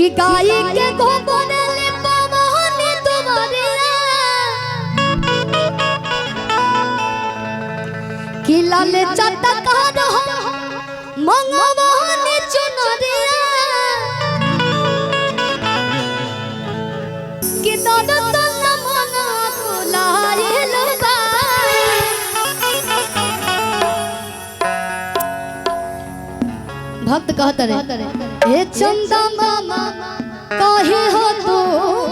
कि गाय के गोबर ले पवने तुम्हारे कि लाल चटका रहो मंगवाने चुनरिया कि दर्द मना को लायल बा भक्त कहत रे हे चंदा मामा कहे हो तो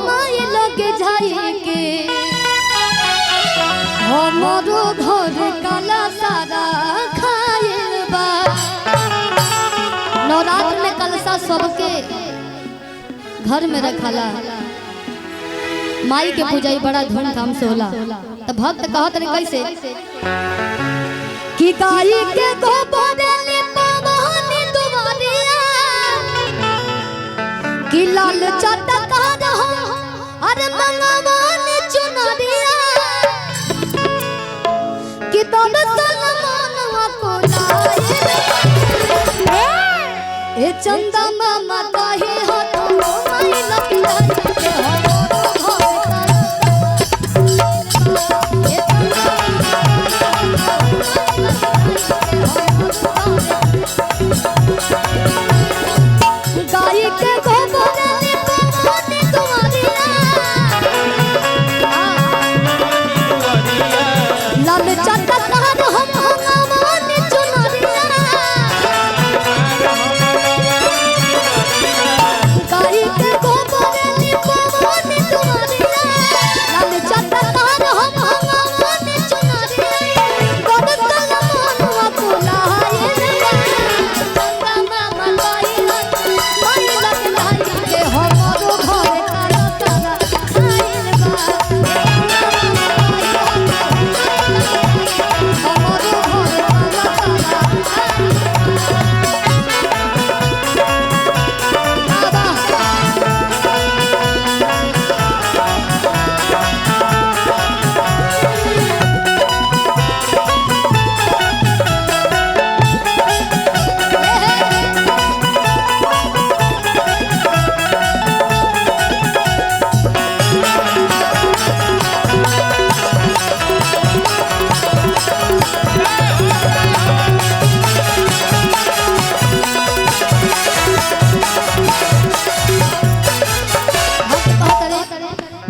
माय लगे जाए के हमारो घर काला सारा खायल बा। नवरात्र में कलसा सबके घर में रखला माई के पूजा बड़ा धूमधाम से होला। तो भक्त कहत रे कैसे कि गाय के गोबर ले पवने तुम्हारिया कि लाल चटका रहो अरे मंगवाने चुनरिया कि दर्शन मनवा को लायल ए चंदा मामा कहे हो तो माई लग जाए गाय के गोबर ले पवने तुम्हारिया लाल चटका रहो मंगवाने चुनरिया गाय के गोबर ले पवने तुम्हारिया लाल चटका रहो मंगवाने चुनरिया दर्शन मनवा को लायल चंदा मामा कहे माई लग जाए के हमारो घर काला सारा खायल बा हमारो घर काला सारा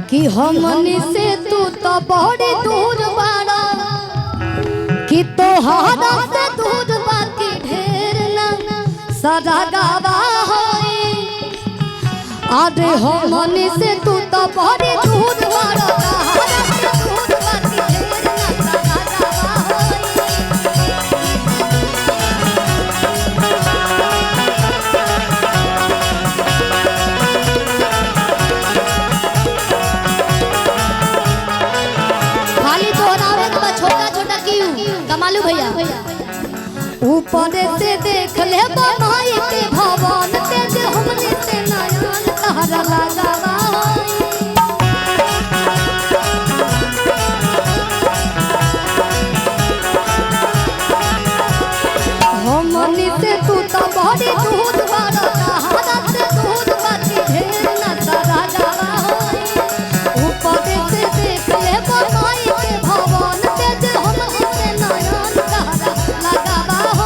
कि हमनी से तू तो बड़ी दूर बाड़ा कि तोहारा से दूर बाकी ढेर ना सदा गावा होई अरे हमनी से तू तो बड़ी दूर बाड़ा तोहारा से दूर बाकी ढेर ना सदा गावा खाली दोहरावे के बाद छोटा छोटा क्यों कमालू भैया ऊपर से देख ले माई के भवन तेज हमने से नयन तहरा लगावा हमने से तू तो बड़ी दूध बाड़ा तहरा से दूध बाकी ढेर ना सदा गावा ऊपर से देख ले माई के भवन तेज हमने से नयन तहरा लगावा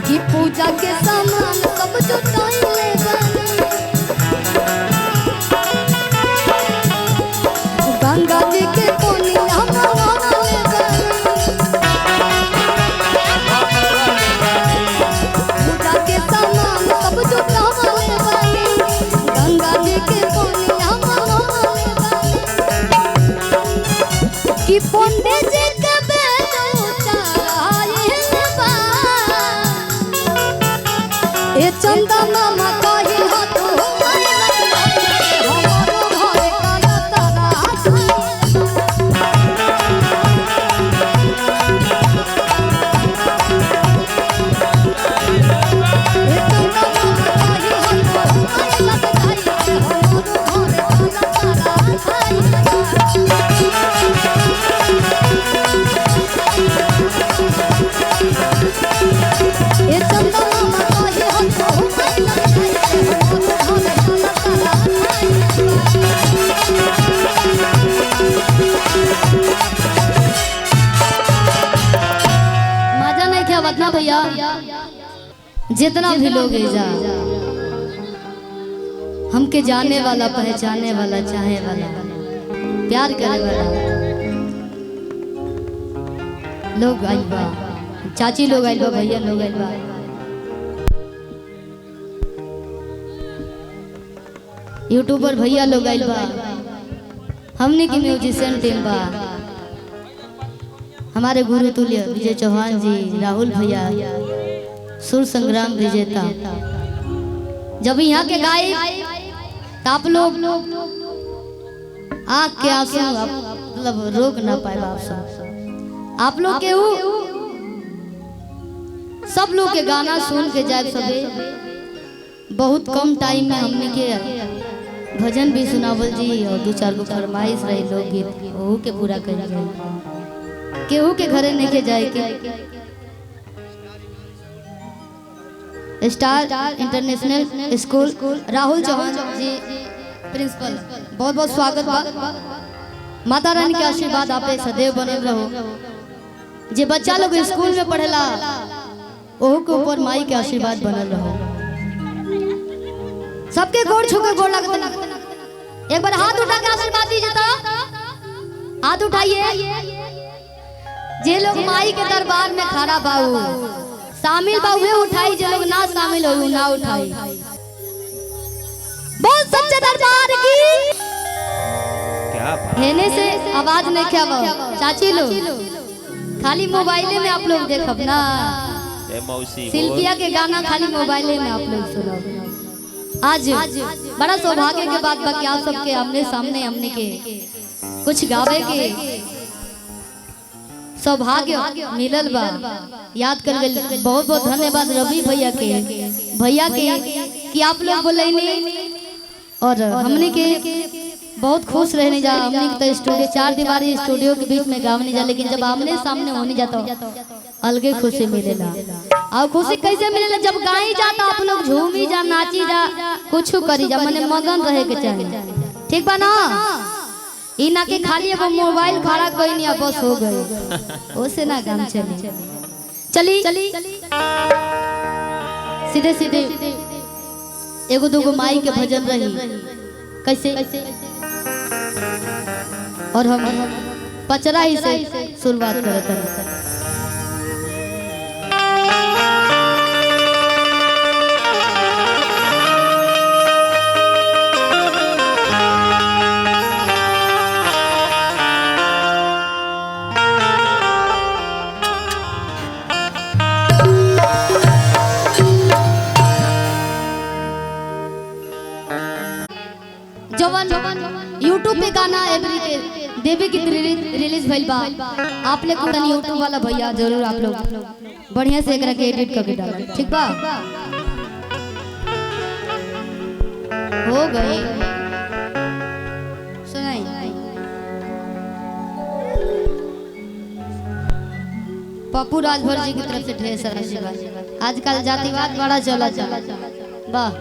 कि पूजा के सामान सब जुटाइले गंगा जी के पानी हम मंगवाले पूजा के सामान सब जुटाइले गंगा जी के पानी हम मंगवाले कि पंडित जी के बेटो चढ़ाइल बा ए चंदा मामा कहे हो तो माई लग जाए हमारो घर काला सारा ए चंदा मामा कहे हो तो माई लग जाए हमारो घर काला सारा खाइल बा। भैया जितना भी लोग जा हमके जाने वाला, पहचाने वाला, चाहे वाला, प्यार करे वाला लोग आइल बा, चाची लोग आइल बा, भैया लोग आइल बा, यूट्यूबर भैया लोग आइल बा, हमने की म्यूजिशियन टीम बा, हमारे गुरु तुल्य विजय चौहान जी, राहुल भैया, सुर संग्राम विजेता। जब यहाँ के गाय आप लोग आँख के आंसू मतलब रोक ना पाए आप लोग के सब लोग के गाना सुन के जाए सबे बहुत कम टाइम में हमने के भजन भी सुनावल जी और दो चार गो फरमाइश रही लोकगीत वहू के पूरा कर केहू के घरे नहीं के जाए के star international school Rahul Chauhan ji principal, बहुत बहुत स्वागत बा। माता रानी के आशीर्वाद आप सदैव बनल रहो। जे बच्चा लोग स्कूल में पढ़ेला ओहू के ऊपर माई के आशीर्वाद बनल रहो। सबके गोड़ छू के गोड़ लगत, एक बार हाथ उठा के आशीर्वाद दीजिए तो हाथ उठाइए। जे लोग माई के दरबार में खड़ा बाऊ शामिल बाबू उठाई, जो लोग ना शामिल हो ना उठाई। बहुत सच्चे दरबार की क्या हेने से आवाज नहीं क्या चाची लोग खाली मोबाइले में आप लोग देखब ना, शिल्पिया के गाना खाली मोबाइले में आप लोग सुनो। आज बड़ा सौभाग्य के बात बाकी आप सबके आमने सामने हमने के कुछ गावे के सौभाग्य मिलल बा। याद कर बहुत बहुत धन्यवाद रवि भैया के कि आप लोग बोलेनी और हमने के बहुत खुश रहने जा। हमने तो स्टूडियो चार दीवारी स्टूडियो के बीच में गावने जा, लेकिन जब आमने सामने होने जाता अलगे खुशी मिलेला। और खुशी कैसे मिलेला? जब गाई जाता आप लोग झूमी जा, नाची जा, कुछ करी जा, मने मगन रहे के चाहिए। ठीक बा ना? इना के खाली अब मोबाइल खड़ा कोई नहीं, बस हो गए ओसे ना काम चली सीधे सीधे एगो दूगो माई के भजन रही कैसे और हम पचरा ही से शुरुआत करत हैं। यूट्यूब पे गाना एवरी के देवी गीत रिलीज भइल बा। आप लोग को यूट्यूब वाला भैया जरूर आप लोग बढ़िया से एकरा के एडिट करके डाला, ठीक बा? हो गई सुनाई। पप्पू राजभर जी की तरफ से ढेर सारा आशीर्वाद। आजकल जातिवाद बड़ा चला वाह